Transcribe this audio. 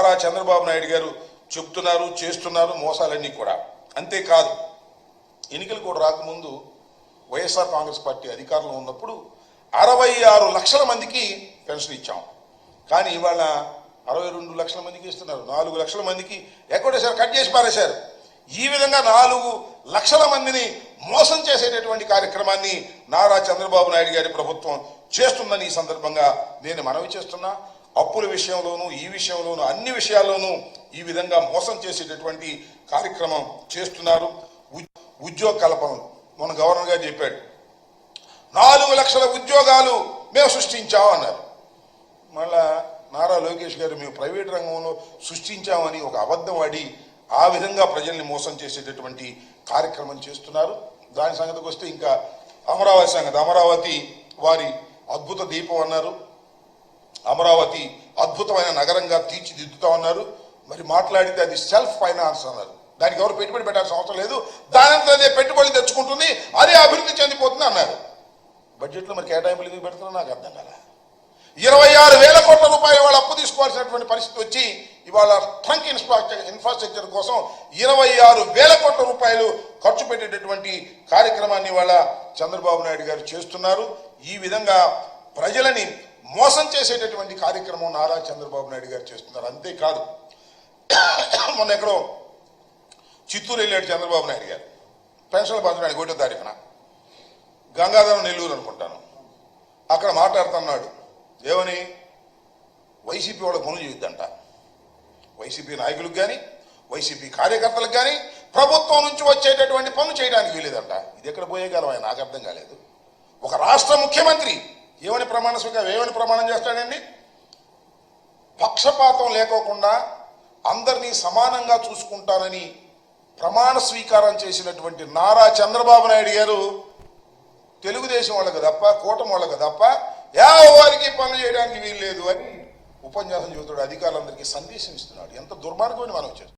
నారా చంద్రబాబు నాయుడు గారు చెప్తున్నారు, చేస్తున్నారు మోసాలన్నీ కూడా. అంతేకాదు, ఎన్నికలు కూడా రాకముందు వైఎస్ఆర్ కాంగ్రెస్ పార్టీ అధికారంలో ఉన్నప్పుడు 66 లక్షల మందికి పెన్షన్ ఇచ్చాం. కానీ ఇవాళ 62 లక్షల మందికి ఇస్తున్నారు. 4 లక్షల మందికి ఎక్కడేశారు, కట్ చేసి పారేశారు. ఈ విధంగా 4 లక్షల మందిని మోసం చేసేటటువంటి కార్యక్రమాన్ని నారా చంద్రబాబు నాయుడు గారి ప్రభుత్వం చేస్తుందని ఈ సందర్భంగా నేను మనవి చేస్తున్నా. అప్పుల విషయంలోనూ, ఈ విషయంలోనూ, అన్ని విషయాల్లోనూ ఈ విధంగా మోసం చేసేటటువంటి కార్యక్రమం చేస్తున్నారు. ఉద్యోగ కల్పనలు మన గవర్నర్ గారు చెప్పాడు, 4 లక్షల ఉద్యోగాలు మేము సృష్టించాం అన్నారు. మళ్ళా నారా లోకేష్ గారు మేము ప్రైవేట్ రంగంలో సృష్టించామని ఒక అబద్ధం ఆడి ఆ విధంగా ప్రజల్ని మోసం చేసేటటువంటి కార్యక్రమం చేస్తున్నారు. దాని సంగతికి వస్తే ఇంకా అమరావతి సంగతి, అమరావతి వారి అద్భుత దీపం అన్నారు, అమరావతి అద్భుతమైన నగరంగా తీర్చిదిద్దుతామన్నారు. మరి మాట్లాడితే అది సెల్ఫ్ ఫైనాన్స్ అన్నారు. దానికి ఎవరు పెట్టుబడి పెట్టాల్సిన అవసరం లేదు, దానంతా అదే పెట్టుబడి తెచ్చుకుంటుంది, అదే అభివృద్ధి చెందిపోతుంది అన్నారు. బడ్జెట్లో మరి కేటాయింపులు ఎందుకు పెడుతున్నా నాకు అర్థం కాల. 26,000 కోట్ల రూపాయలు వాళ్ళు అప్పు తీసుకోవాల్సినటువంటి పరిస్థితి వచ్చి ఇవాళ ట్రంక్ ఇన్ఫ్రాస్ట్రక్చర్ కోసం 26,000 కోట్ల రూపాయలు ఖర్చు పెట్టేటటువంటి కార్యక్రమాన్ని ఇవాళ చంద్రబాబు నాయుడు గారు చేస్తున్నారు. ఈ విధంగా ప్రజలని మోసం చేసేటటువంటి కార్యక్రమం నారా చంద్రబాబు నాయుడు గారు చేస్తున్నారు. అంతేకాదు, మొన్న ఎక్కడో చిత్తూరు వెళ్ళాడు చంద్రబాబు నాయుడు గారు పెన్షన్లు పంచడానికి 1వ తారీఖున. గంగాధరం నెల్లూరు అనుకుంటాను. అక్కడ మాట్లాడుతున్నాడు ఏమని, వైసీపీ వాళ్ళ పనులు చేయొద్దంట, వైసీపీ నాయకులకు కానీ వైసీపీ కార్యకర్తలకు కానీ ప్రభుత్వం నుంచి వచ్చేటటువంటి పనులు చేయడానికి వీలేదంట. ఇది ఎక్కడ పోయే కాలం ఆయన నాకు అర్థం కాలేదు. ఒక రాష్ట్ర ముఖ్యమంత్రి ఏమని ప్రమాణం చేస్తాడండి? పక్షపాతం లేకోకుండా అందరినీ సమానంగా చూసుకుంటానని ప్రమాణ స్వీకారం చేసినటువంటి నారా చంద్రబాబు నాయుడు గారు తెలుగుదేశం వాళ్ళకి తప్ప, కూటమి వాళ్ళకి తప్ప ఎవరికి పనులు చేయడానికి వీల్లేదు అని ఉపన్యాసం చెబుతాడు, అధికారులందరికీ సందేశం ఇస్తున్నాడు. ఎంత దుర్మార్గమని మనం చేస్తాం.